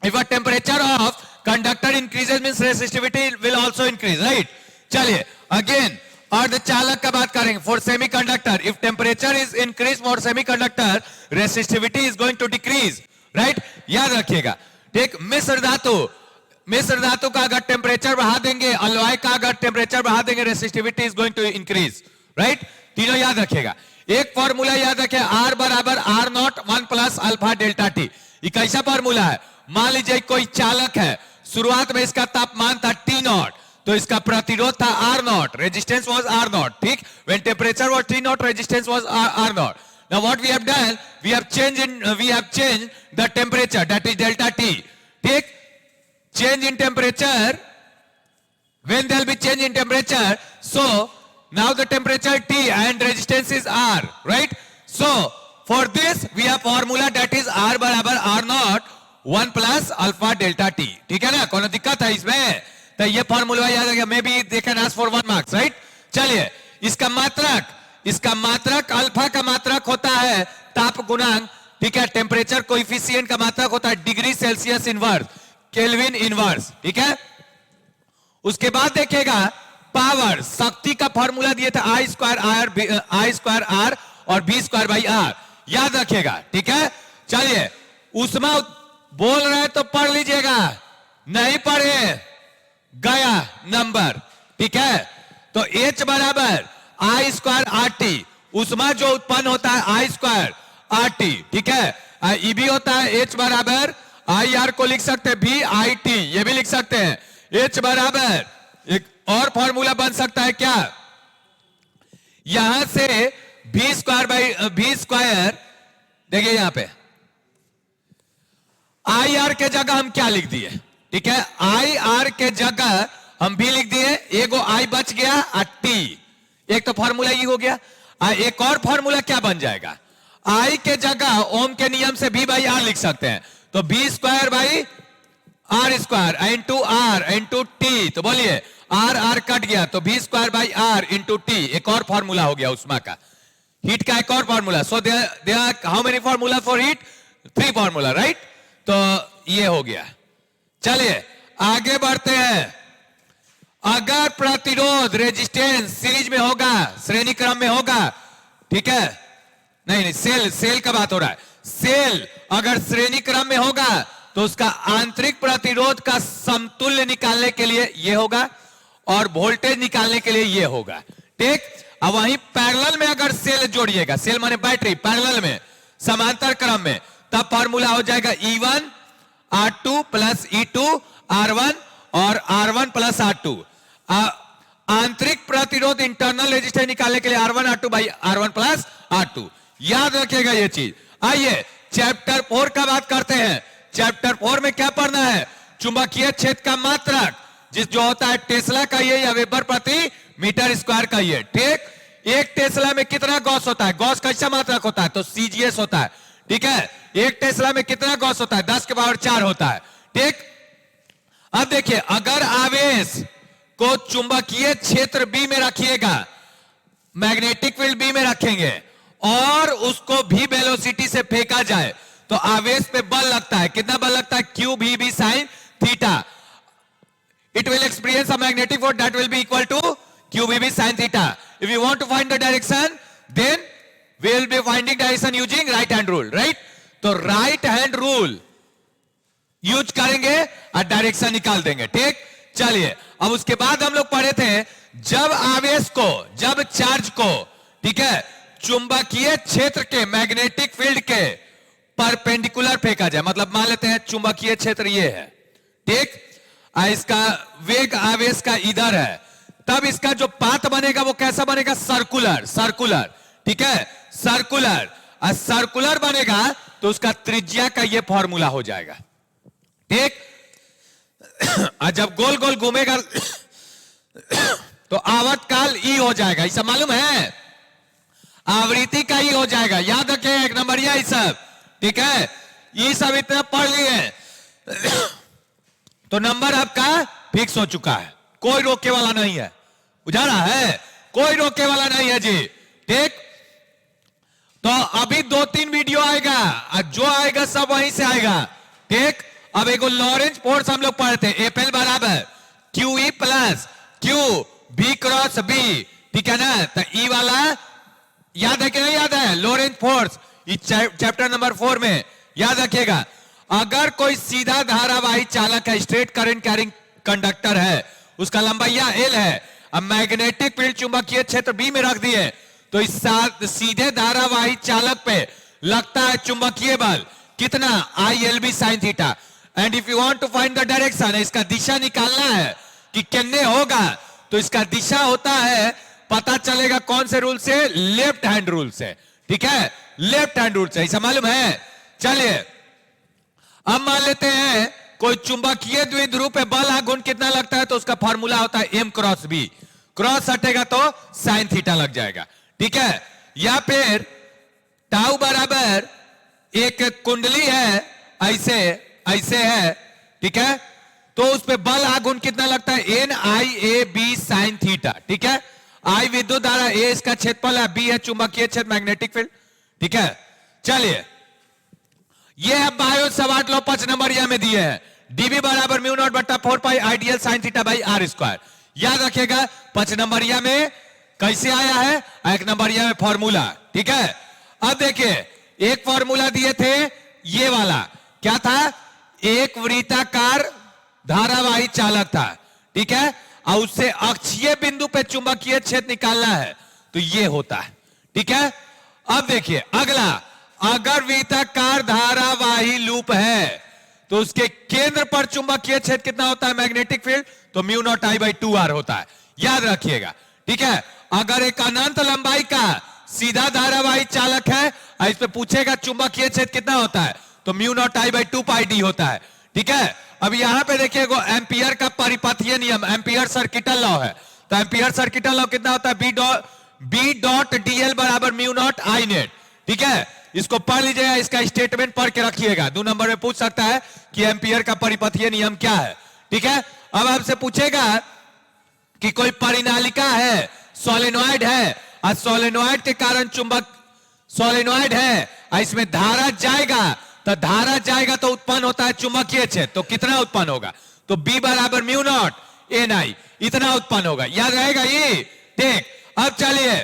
If a temperature of conductor increases means resistivity will also increase, right? चलिए again अर्धचालक का बात करेंगे, for semiconductor if temperature is increased for semiconductor resistivity is going to decrease, right? याद रखिएगा, ठीक। मिश्र धातु का अगर टेम्परेचर बढ़ा देंगे, अलॉय का अगर टेम्परेचर बढ़ा देंगे, resistivity is going to increase, right. तीनों याद रखिएगा। एक फॉर्मूला याद रखें, R बराबर R not 1 plus alpha delta T, ये कैसा फॉर्मूला है, मान लीजिए कोई चालक है, शुरुआत में इसका तापमान था T नॉट, तो इसका प्रतिरोध था R nought, resistance was R nought, ठीक। When temperature was T nought, resistance was R nought. Now what we have done, we have changed the temperature, that is delta T, ठीक। Change in temperature, when there will be change in temperature, so now the temperature T and resistance is R, right? So for this we have formula that is R बराबर R not 1 plus alpha delta T, ठीक है ना। कौन दिक्कत है इसमें, तो ये फॉर्मूला याद रखिए, may be they can ask for 1 marks, right. चलिए इसका मात्रक अल्फा का मात्रक होता है ताप गुणांक, ठीक है। टेम्परेचर कोएफिशिएंट का मात्रक होता है degree Celsius inverse, kelvin inverse, ठीक है। उसके बाद देखिएगा पावर, शक्ति का फॉर्मूला दिए थे आई स्क्वायर आर और बी स्क्वायर बाई आर, याद रखिएगा, ठीक है। चलिए उष्मा बोल रहे तो पढ़ लीजिएगा, नहीं पढ़े गया नंबर, ठीक है। तो H बराबर आई स्क्वायर आर टी, उष्मा जो उत्पन्न होता है आई स्क्वायर आर टी, ठीक है। ई भी होता है H बराबर आई आर को लिख सकते हैं भी आई टी, ये भी लिख सकते हैं। H बराबर एक और फॉर्मूला बन सकता है क्या, यहां से भी स्क्वायर, देखिए यहां पे आई आर के जगह हम क्या लिख दिए, ठीक है। आई आर के जगह हम भी लिख दिए, एगो आई बच गया और टी, एक तो फॉर्मूला ये हो गया। एक और फॉर्मूला क्या बन जाएगा, आई के जगह ओम के नियम से भी बाई आर लिख सकते हैं, तो B square by R square into R into T, तो बोलिए आर आर कट गया तो B square by R into T, एक और फॉर्मूला हो गया उष्मा का, हीट का एक और formula. So there are how many formula for heat, 3 formula, right. तो ये हो गया। चलिए आगे बढ़ते हैं। अगर प्रतिरोध रेजिस्टेंस सीरीज में होगा, श्रेणी क्रम में होगा, ठीक है नहीं नहीं, सेल सेल का बात हो रहा है। सेल अगर श्रेणी क्रम में होगा तो उसका आंतरिक प्रतिरोध का समतुल्य निकालने के लिए यह होगा और वोल्टेज निकालने के लिए यह होगा, ठीक। अब वहीं पैरेलल में अगर सेल जोड़िएगा, सेल माने बैटरी, पैरेलल में समांतर क्रम में, तब फॉर्मूला हो जाएगा E1 R2 plus E2 R1 और R1 प्लस R2। आंतरिक प्रतिरोध इंटरनल रेजिस्टेंस निकालने के लिए R1 R2 by R1 plus R2। याद रखिएगा ये चीज। आइए चैप्टर 4 का बात करते हैं। चैप्टर 4 में क्या पढ़ना है? चुंबकीय क्षेत्र का मात्रक, जो होता है टेस्ला का ये या वेबर प्रति मीटर स्क्वायर का ये, ठीक। एक टेस्ला में कितना गॉस होता है? गॉस कैसा मात्रक होता है? तो CGS होता है, ठीक है। एक टेस्ला में कितना गॉस होता है? 10 के पावर 4 होता है, ठीक। अब देखिए, अगर आवेश को चुंबकीय क्षेत्र B में रखिएगा, मैग्नेटिक फील्ड B में रखेंगे और उसको भी वेलोसिटी से फेंका जाए तो आवेश पे बल लगता है। कितना बल लगता है? QVB sin theta. It will experience a magnetic force that will be equal to QVB sin theta. If you want to find the direction, then we will be finding direction using right hand rule, right? तो right hand rule use करेंगे और direction निकाल देंगे, ठीक। चलिए, अब उसके बाद हम लोग पढ़े थे, जब आवेश को, जब चार्ज को, ठीक है, चुंबकीय क्षेत्र के, मैग्नेटिक फील्ड के परपेंडिकुलर फेंका जाए, मतलब मान लेते हैं चुंबकीय क्षेत्र ये है, ठीक, इसका वेग आवेश का इधर है, तब इसका जो पाथ बनेगा वो कैसा बनेगा? सर्कुलर, सर्कुलर, ठीक है, सर्कुलर। और सर्कुलर बनेगा तो उसका त्रिज्या का ये फॉर्मूला हो जाएगा, ठीक। और जब गोल गोल घूमेगा तो आवर्तकाल E हो जाएगा, ये सब मालूम है। आवृत्ति का E हो जाएगा, याद रखें, एक नंबरिया ये सब, ठीक है। ये सब इतना पढ़ लिए तो नंबर आपका फिक्स हो चुका है, कोई रोके वाला नहीं है, बुझा रहा है? कोई रोके वाला नहीं है जी, ठीक। तो अभी 2-3 वीडियो आएगा और जो आएगा सब वहीं से आएगा, ठीक। अब एक लॉरेंज फोर्स हम लोग पढ़े थे, FL बराबर QE plus Q B cross B, ठीक है ना। तो E वाला याद है कि नहीं याद है? लॉरेंज फोर्स, चैप्टर नंबर 4 में याद रखिएगा। अगर कोई सीधा धारावाही चालक है, स्ट्रेट करंट कैरिंग कंडक्टर है, उसका लंबाई L है, अब मैग्नेटिक फील्ड चुंबकीय क्षेत्र B में रख दिए तो इस सीधे धारावाही चालक पे लगता है चुंबकीय बल कितना? ILB sin theta. And if you want to find the direction, इसका दिशा निकालना है कि कितने होगा, तो इसका दिशा होता है, पता चलेगा कौन से रूल से? लेफ्ट हैंड रूल से, ठीक है, लेफ्ट हैंड रूल से, ऐसा मालूम है। चलिए, अब मान लेते हैं कोई चुंबकीय द्विध्रुव पे बल आघूर्ण कितना लगता है, तो उसका फॉर्मूला होता है M क्रॉस B। क्रॉस हटेगा तो साइन थीटा लग जाएगा, ठीक है। या फिर टाउ बराबर एक कुंडली है, ऐसे ऐसे है, ठीक है, तो उस पे बल आघूर्ण कितना लगता है? NIAB sin थीटा, ठीक है। I विद्युत धारा, A इसका क्षेत्रफल है, B है चुंबकीय क्षेत्र मैग्नेटिक फील्ड, ठीक है। चलिए, ये है बायो सवाट लो 5 नंबर यह में दिए हैं, dB बराबर म्यू नॉट बट्टा 4 pi I dl sine theta by R square. याद रखिएगा 5 नंबर यह में कैसे आया है, 1 नंबर यह में फॉर्मूला, ठीक है। अब देखिए, एक फॉर्मूला दिए थे, ये वाला क्या था? एक वृत्ताकार धारावाही चालक था, ठीक है, और उससे अक्षीय बिंदु पे चुंबकीय क्षेत्र निकालना है तो ये होता है, ठीक है। अब देखिए अगला, अगर वृत्ताकार धारावाही लूप है तो उसके केंद्र पर चुंबकीय क्षेत्र कितना होता है? मैग्नेटिक फील्ड, तो mu naught I by 2R होता है, याद रखिएगा, ठीक है। अगर एक अनंत लंबाई का सीधा धारावाही चालक है, इस पे पूछेगा चुंबकीय क्षेत्र कितना होता है, तो mu naught I by 2 pi D होता है, ठीक है। अब यहां पे देखिएगा एम्पियर का परिपथीय नियम, एम्पियर सर्किटल लॉ है, तो एम्पियर सर्किटल लॉ कितना होता है? B डॉट DL बराबर म्यू नॉट I नेट, ठीक है। इसको पढ़ लीजिएगा, इसका स्टेटमेंट पढ़ के रखिएगा, 2 नंबर में पूछ सकता है कि एम्पियर का परिपथीय नियम क्या है, ठीक है। अब आपसे पूछेगा कि कोई परिनालिका है, सोलेनॉइड है, और सोलेनॉइड के कारण चुंबक, सोलेनॉइड है और इसमें धारा जाएगा, तो धारा जाएगा तो उत्पन्न होता है चुंबकीय क्षेत्र, तो कितना उत्पन्न होगा? तो B बराबर म्यू नॉट NI, इतना उत्पन्न होगा, याद रहेगा ये, ठीक। अब चलिए,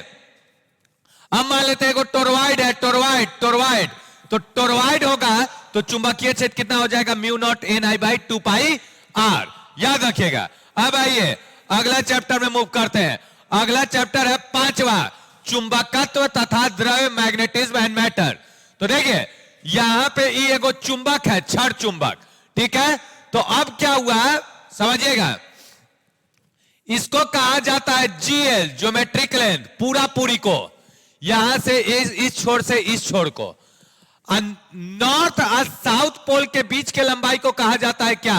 अब मान लेते हैं टोरवाइड है, टोरवाइड तो टोरवाइड होगा तो चुंबकीय क्षेत्र कितना हो जाएगा, mu naught N I by 2 pi R. याद रखिएगा। अब आइए अगला चैप्टर में मूव करते हैं। अगला चैप्टर है 5वां, चुंबकत्व तथा द्रव्य, मैग्नेटिज्म एंड मैटर। तो देखिए यहां पे ये एगो चुंबक है, छड़ चुंबक, ठीक है। तो अब क्या हुआ समझिएगा, इसको कहा जाता है जीएल, ज्योमेट्रिक लेंथ, पूरी को, यहां से इस छोर से इस छोर को, नॉर्थ और साउथ पोल के बीच के लंबाई को कहा जाता है क्या,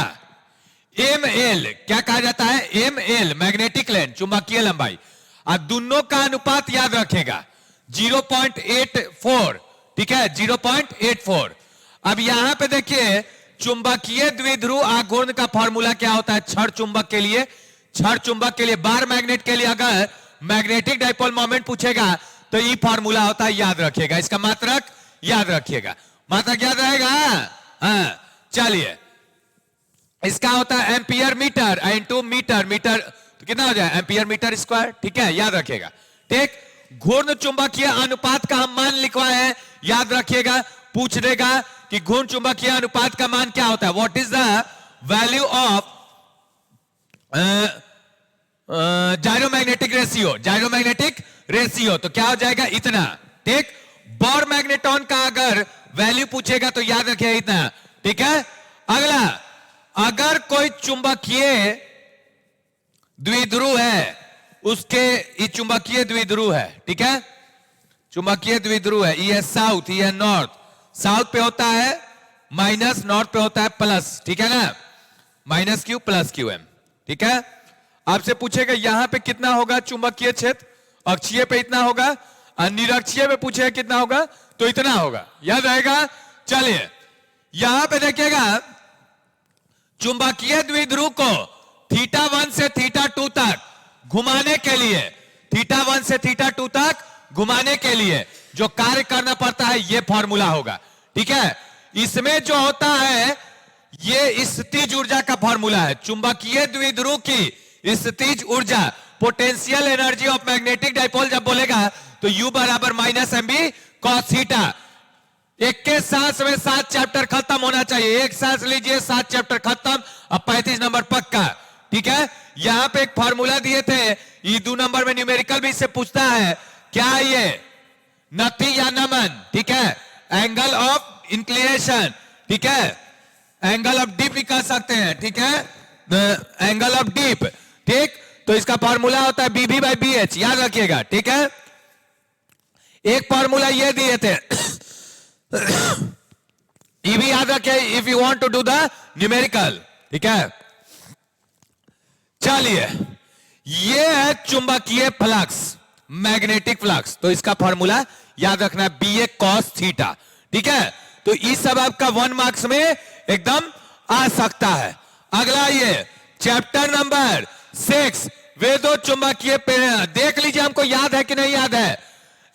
एम एल। क्या कहा जाता है, एम एल, मैग्नेटिक लेंथ, चुंबकीय लंबाई। और दोनों का अनुपात याद रखेगा 0.84, ठीक है, 0.84। अब यहां पे देखिए चुंबकीय द्विध्रुव आघूर्ण का फॉर्मूला क्या होता है, छड़ चुंबक के लिए, छड़ चुंबक के लिए, बार मैग्नेट के लिए अगर मैग्नेटिक डाइपोल मोमेंट पूछेगा तो ये फॉर्मूला होता है, याद रखिएगा। इसका मात्रक याद रखिएगा, मात्रक याद रहेगा। हाँ चलिए, इसका होता है ampere metre into metre, metre तो कितना हो जाए, एम्पियर मीटर स्क्वायर, ठीक है, याद रखिएगा। ठीक, घूर्ण चुंबकीय अनुपात का हम मान लिखवाए हैं, याद रखिएगा। पूछ देगा कि घूर्ण चुंबकीय अनुपात का मान क्या होता है, what is the value of gyromagnetic ratio, gyromagnetic ratio, तो क्या हो जाएगा इतना। ठीक, बोर मैग्नेटॉन का अगर वैल्यू पूछेगा तो याद रखिए इतना, ठीक है। अगला, अगर कोई चुंबकीय द्विध्रुव है, उसके ये चुंबकीय द्विध्रुव है, ठीक है, चुंबकीय द्विध्रुव है, ये साउथ, ये नॉर्थ, साउथ पे होता है माइनस, नॉर्थ पे होता है प्लस, ठीक है ना, minus Q plus Q M, ठीक है। आपसे पूछेगा यहां पे कितना होगा चुंबकीय क्षेत्र, अक्षीय पे इतना होगा, और निरक्षीय में पूछेगा कितना होगा तो इतना होगा, याद रहेगा। चलिए यहां पे देखिएगा, चुंबकीय द्विध्रुव को θ1 से θ2 तक घुमाने के लिए, θ1 से θ2 तक घुमाने के लिए जो कार्य करना पड़ता है ये फॉर्मूला होगा, ठीक है। इसमें जो होता है ये स्थितिज ऊर्जा का फॉर्मूला है, चुंबकीय द्विध्रुव की स्थितिज ऊर्जा, potential energy of magnetic dipole जब बोलेगा तो U बराबर minus M B cos theta. एक के सांस में 7 चैप्टर खत्म होना चाहिए, एक सांस लीजिए 7 चैप्टर खत्म, अब 35 नंबर पक्का, ठीक है। यहां पे एक फॉर्मूला दिए थे, ये 2 नंबर में न्यूमेरिकल भी इससे पूछता है, क्या है ये, नति या नमन, ठीक है, एंगल ऑफ इंक्लिनेशन, ठीक है, एंगल ऑफ डीप भी कह सकते हैं, ठीक है, एंगल ऑफ डीप, ठीक। तो इसका फॉर्मूला होता है बीबी बाई बी एच, याद रखिएगा, ठीक है। एक फॉर्मूला ये दिए थे ये भी याद रखिए if you want to do the numerical, ठीक है। चलिए, ये है चुंबकीय फ्लक्स, मैग्नेटिक फ्लक्स, तो इसका फॉर्मूला याद रखना है बी ए कॉस थीटा, ठीक है। तो इस सब आपका 1 मार्क्स में एकदम आ सकता है। अगला ये चैप्टर नंबर 6, वेदो चुंबकीय प्रेरण, देख लीजिए हमको याद है कि नहीं याद है,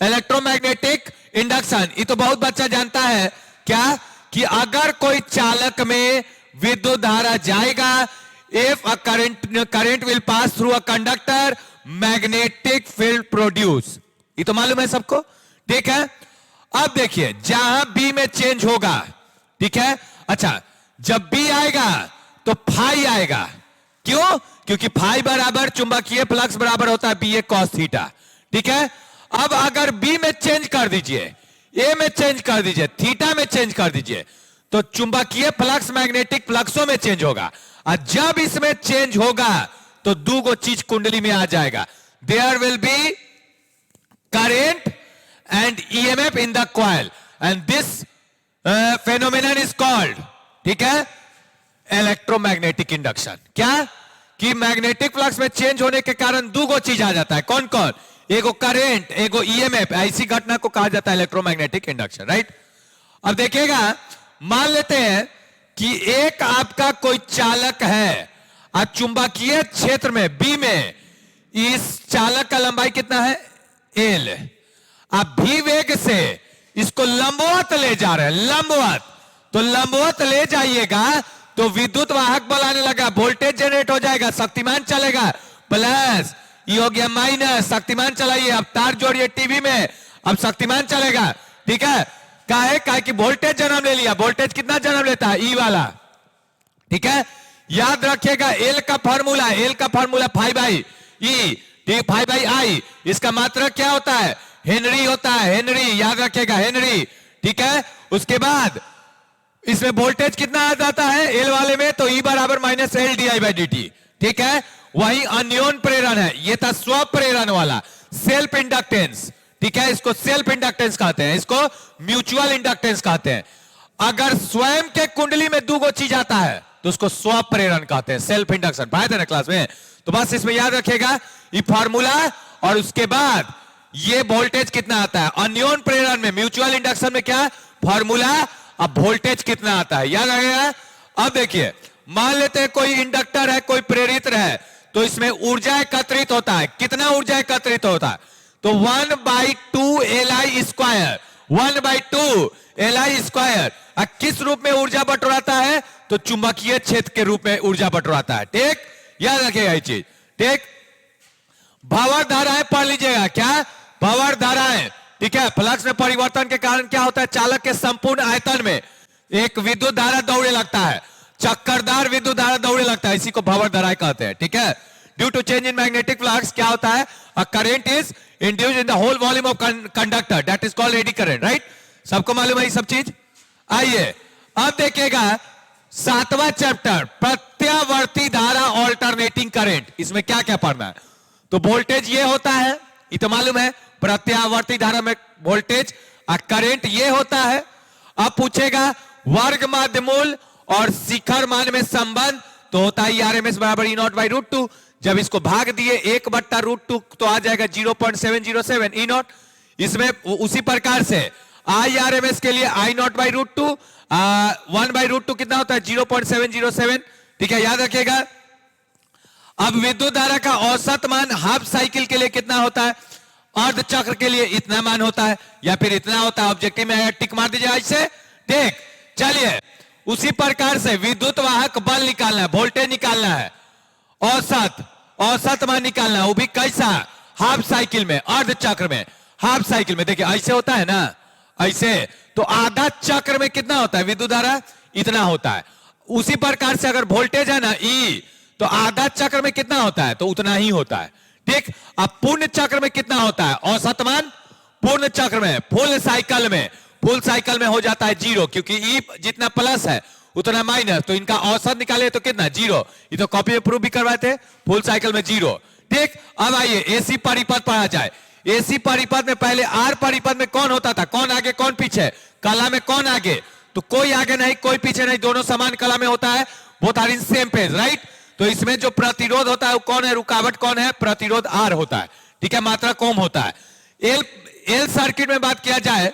इलेक्ट्रोमैग्नेटिक इंडक्शन, ये तो बहुत बच्चा जानता है क्या, कि अगर कोई चालक में विद्युत धारा जाएगा, if a current will pass through a conductor, magnetic field produce, ये तो मालूम है सबको, ठीक है। अब देखिए जहां बी में चेंज होगा, ठीक है, अच्छा जब बी आएगा तो फाई आएगा, क्यों, क्योंकि फाई बराबर चुंबकीय फ्लक्स बराबर होता है बी ए कॉस थीटा, ठीक है। अब अगर बी में चेंज कर दीजिए, ए में चेंज कर दीजिए, थीटा में चेंज कर दीजिए, तो चुंबकीय फ्लक्स मैग्नेटिक फ्लक्सों में चेंज होगा, और जब इसमें चेंज होगा तो 2 चीज कुंडली में आ जाएगा, there will be current and EMF in the coil, and this phenomenon is called, ठीक है, इलेक्ट्रोमैग्नेटिक इंडक्शन। क्या, कि मैग्नेटिक फ्लक्स में चेंज होने के कारण 2 चीज आ जाता है, कौन कौन, एगो करंट, एगो ईएमएफ, ऐसी घटना को कहा जाता है इलेक्ट्रोमैग्नेटिक इंडक्शन, राइट। अब देखिएगा, मान लेते हैं कि एक आपका कोई चालक है, और चुंबकीय क्षेत्र में बी में इस चालक का लंबाई कितना है, एल, आप भी वेग से इसको लंबवत ले जा रहे हैं, लंबवत, तो लंबवत ले जाइएगा तो विद्युत वाहक बल आने लगा, वोल्टेज जनरेट हो जाएगा, शक्तिमान चलेगा, प्लस ये हो गया माइनस, शक्तिमान चलाइए, अब तार जोड़िए टीवी में, अब शक्तिमान चलेगा, ठीक है। काहे कि वोल्टेज जन्म ले लिया। वोल्टेज कितना जन्म लेता है? ई वाला, ठीक है। याद रखिएगा एल का फॉर्मूला 5/E, ठीक, 5/I। इसका मात्रक क्या होता है? हेनरी होता है, हेनरी, याद रखिएगा हेनरी, ठीक है। उसके बाद इसमें वोल्टेज कितना आ जाता है एल वाले में? तो E बराबर -LdI/dt, ठीक है। वही अन्योन प्रेरण है, ये था स्व प्रेरण वाला सेल्फ इंडक्टेंस, ठीक है। इसको सेल्फ इंडक्टेंस कहते हैं, इसको म्यूचुअल इंडक्टेंस कहते हैं। अगर स्वयं के कुंडली में दो चीज आता है तो उसको स्व प्रेरण कहते हैं, सेल्फ इंडक्शन। पढ़ाए थे ना क्लास में? तो बस इसमें याद रखिएगा ये फॉर्मूला, और उसके बाद ये वोल्टेज कितना आता है अन्योन प्रेरण में। म्यूचुअल इंडक्शन में क्या फॉर्मूला, अब वोल्टेज कितना आता है याद रखिएगा। अब देखिए मान लेते हैं कोई इंडक्टर है, कोई प्रेरित्र है, तो इसमें ऊर्जा एकत्रित होता है। कितना ऊर्जा एकत्रित होता है? तो 1/2 Li स्क्वायर, 1/2 Li स्क्वायर। किस रूप में ऊर्जा बटोराता है? तो चुंबकीय क्षेत्र के रूप में ऊर्जा बटोराता है, ठीक, याद रखिएगा ये चीज, ठीक। भंवर धाराएं पढ़ लीजिएगा, क्या भंवर धाराएं, ठीक है। फ्लक्स में परिवर्तन के कारण क्या होता है? चालक के संपूर्ण आयतन में एक विद्युत धारा दौड़े लगता है, चक्करदार विद्युत धारा दौड़े लगता है, इसी को भंवर धाराएं कहते हैं, ठीक है। Due to change in magnetic flux क्या होता है? A current is induced in the whole volume of conductor, that is called eddy current, right. सबको मालूम है ये सब चीज। आइए अब देखिएगा 7वां चैप्टर प्रत्यावर्ती धारा ऑल्टरनेटिंग करंट। इसमें क्या क्या पढ़ना है? तो वोल्टेज ये होता है, ये तो मालूम है, प्रत्यावर्ती धारा में वोल्टेज और करंट ये होता है। अब पूछेगा वर्ग माध्य मूल और शिखर मान में संबंध, तो होता है RMS बराबर E0/√2। जब इसको भाग दिए 1/√2 तो आ जाएगा 0.707 E0। इसमें उसी प्रकार से IRMS के लिए I0/√2, 1/√2 कितना होता है? 0.707, ठीक है, याद रखिएगा। अब विद्युत धारा का औसत मान हाफ साइकिल के लिए कितना होता है? अर्ध चक्र के लिए इतना मान होता है, या फिर इतना होता है। ऑब्जेक्टिव में टिक मार दीजिए ऐसे, ठीक। चलिए उसी प्रकार से विद्युत वाहक बल निकालना है, वोल्टेज निकालना है, औसत मान निकालना है, वो भी कैसा? हाफ साइकिल में, अर्ध चक्र में। हाफ साइकिल में देखिए ऐसे होता है ना, ऐसे, तो आधा चक्र में कितना होता है विद्युत धारा? इतना होता है। उसी प्रकार से अगर वोल्टेज है ना E, तो आधा चक्र में कितना होता है? तो उतना ही होता है, ठीक। अब पूर्ण चक्र में कितना होता है? औसत मान पूर्ण चक्र में, फुल साइकिल में हो जाता है 0, क्योंकि E जितना प्लस है उतना माइनस, तो इनका औसत निकाले तो कितना? 0। ये तो कॉपी में प्रूव भी करवाए थे, फुल साइकिल में 0, ठीक। अब आइए एसी परिपथ पढ़ा जाए। एसी परिपथ में पहले आर परिपथ में कौन होता था? कौन आगे कौन पीछे? कला में कौन आगे? तो कोई आगे नहीं कोई पीछे नहीं, दोनों समान कला में होता है, both are in same page, right. तो इसमें जो प्रतिरोध होता है वो कौन है? रुकावट कौन है? प्रतिरोध आर होता है, ठीक है, मात्रा ओम होता है। एल सर्किट में बात किया जाए,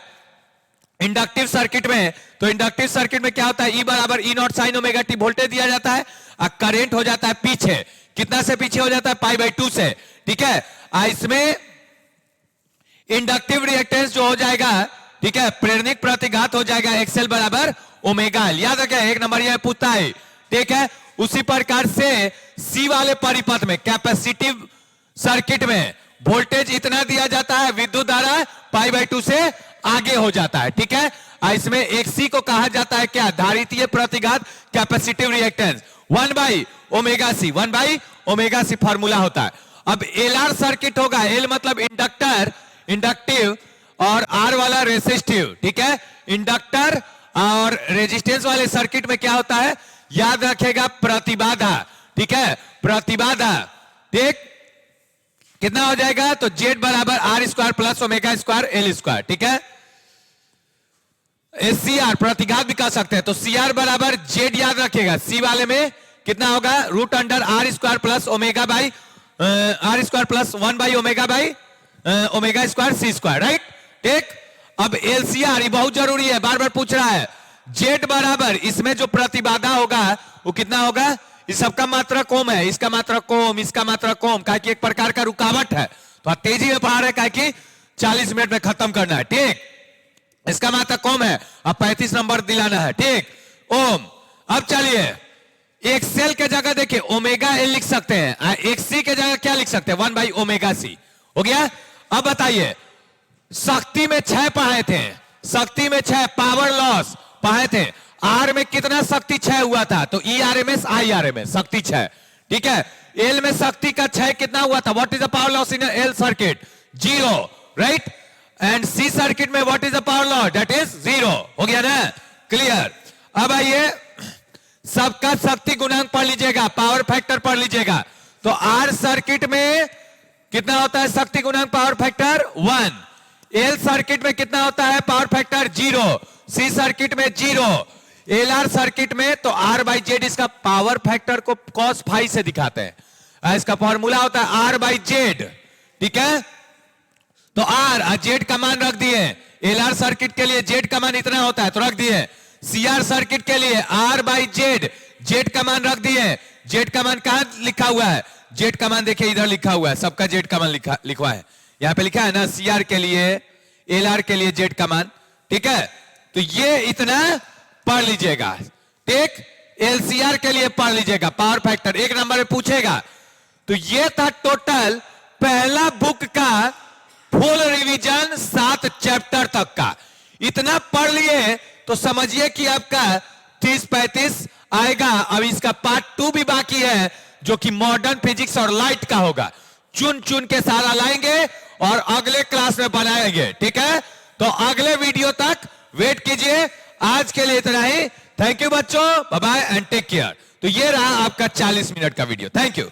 इंडक्टिव सर्किट में, तो इंडक्टिव सर्किट में क्या होता है? E बराबर E0 sin omega t voltage दिया जाता है, और करंट हो जाता है पीछे। कितना से पीछे हो जाता है? π/2 से, ठीक है। इसमें इंडक्टिव रिएक्टेंस जो हो जाएगा, ठीक है, प्रेरणिक प्रतिघात हो जाएगा XL बराबर ओमेगा L। याद रखें, एक नंबर यह पूछता है, ठीक है। उसी प्रकार से C वाले परिपथ में, कैपेसिटिव सर्किट में, वोल्टेज इतना दिया जाता है, विद्युत धारा π/2 से आगे हो जाता है, ठीक है। इसमें एक C को कहा जाता है क्या? धारितीय प्रतिघात, capacitive reactance, 1/ωc, 1/ωc formula होता है। अब LR सर्किट होगा, L मतलब इंडक्टर, इंडक्टिव, और R वाला रेसिस्टिव, ठीक है। इंडक्टर और रेजिस्टेंस वाले सर्किट में क्या होता है? याद रखेगा प्रतिबाधा, ठीक है, प्रतिबाधा, ठीक। कितना हो जाएगा? तो Z बराबर R² plus omega square L², ठीक है। SCR प्रतिघात भी कह सकते हैं, तो CR बराबर Z याद रखेगा, C वाले में कितना होगा? √R² plus omega by R² plus 1/ओमेगा by omega square C², right, ठीक। अब LCR ये बहुत जरूरी है, बार बार पूछ रहा है। Z बराबर इसमें जो प्रतिबाधा होगा वो कितना होगा? इस सबका मात्रा ओम है, इसका मात्रा ओम, इसका मात्रा ओम, क्या कि एक प्रकार का रुकावट है, तो तेजी में पढ़ा रहे, क्या कि 40 मिनट में खत्म करना है, ठीक। इसका मात्रा ओम है, अब 35 नंबर दिलाना है, ठीक, ओम। अब चलिए एक सेल के जगह देखिए ओमेगा L लिख सकते हैं, एक C के जगह क्या लिख सकते हैं? 1/ωc, हो गया। अब बताइए शक्ति में 6 पढ़े थे, शक्ति में 6 पावर लॉस पढ़े थे। आर में कितना शक्ति 6 हुआ था, तो ERMS IRMS शक्ति 6, ठीक है। एल में शक्ति का 6 कितना हुआ था, what is the power loss in L circuit, 0, right. And C circuit में what is the power loss, that is 0। हो गया ना, क्लियर। अब आइए सबका शक्ति गुणांक पढ़ लीजिएगा, पावर फैक्टर पढ़ लीजिएगा। तो आर सर्किट में कितना होता है शक्ति गुणांक पावर फैक्टर 1, एल सर्किट में कितना होता है पावर फैक्टर 0, सी सर्किट में 0, एलआर सर्किट में तो आर बाई जेड, इसका पावर फैक्टर को cos फाई से दिखाते हैं, इसका फॉर्मूला होता है आर बाई जेड, ठीक है। तो आर जेड का मान रख दिए, एलआर सर्किट के लिए जेड का मान इतना होता है तो रख दिए, सीआर सर्किट के लिए आर बाई जेड, जेड का मान रख दिए। जेड का मान कहां लिखा हुआ है, जेड का मान देखिए इधर लिखा हुआ है, सबका जेड का मान लिखा है, यहां पे लिखा है ना, सीआर के लिए एलआर के लिए जेड का मान, ठीक है। तो ये इतना पढ़ लीजिएगा, ठीक। एलसीआर के लिए पढ़ लीजिएगा, पावर फैक्टर 1 नंबर में पूछेगा। तो ये था टोटल पहला बुक का फुल रिवीजन 7 चैप्टर तक का। इतना पढ़ लिए तो समझिए कि आपका 30-35 आएगा। अब इसका पार्ट 2 भी बाकी है जो कि मॉडर्न फिजिक्स और लाइट का होगा, चुन चुन के सारा लाएंगे और अगले क्लास में बनाएंगे, ठीक है। तो अगले वीडियो तक वेट कीजिए। आज के लिए इतना ही, थैंक यू बच्चों, bye bye and take care. तो ये रहा आपका 40 मिनट का वीडियो, थैंक यू।